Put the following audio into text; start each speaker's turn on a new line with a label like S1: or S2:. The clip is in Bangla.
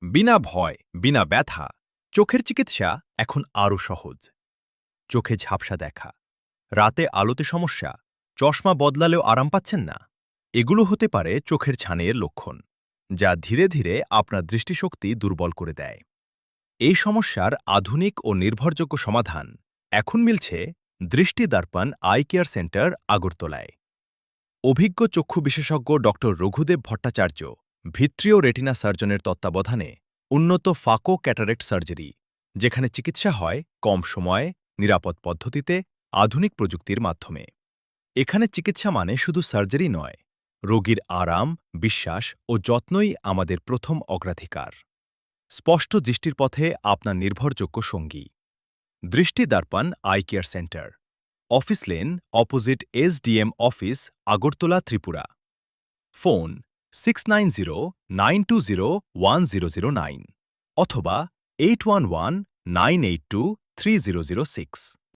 S1: বিনা ভয়, বিনা ব্যথা, চোখের চিকিৎসা এখন আরও সহজ। চোখে ঝাপসা দেখা, রাতে আলোতে সমস্যা, চশমা বদলালেও আরাম পাচ্ছেন না, এগুলো হতে পারে চোখের ছানির লক্ষণ, যা ধীরে ধীরে আপনার দৃষ্টিশক্তি দুর্বল করে দেয়। এই সমস্যার আধুনিক ও নির্ভরযোগ্য সমাধান এখন মিলছে দৃষ্টি দর্পণ আই কেয়ার সেন্টার, আগরতলায়। অভিজ্ঞ চক্ষু বিশেষজ্ঞ ডক্টর রঘুদেব ভট্টাচার্য, ভিত্রিয় রেটিনা সার্জনের তত্ত্বাবধানে উন্নত ফাকো ক্যাটারেক্ট সার্জারি, যেখানে চিকিৎসা হয় কম সময়ে, নিরাপদ পদ্ধতিতে, আধুনিক প্রযুক্তির মাধ্যমে। এখানে চিকিৎসা মানে শুধু সার্জারি নয়, রোগীর আরাম, বিশ্বাস ও যত্নই আমাদের প্রথম অগ্রাধিকার। স্পষ্ট দৃষ্টির পথে আপনার নির্ভরযোগ্য সঙ্গী দৃষ্টি দর্পণ eye care centre, office lane, opposite SDM office, Agartala, Tripura. Phone 6909201009 অথবা 8119823006।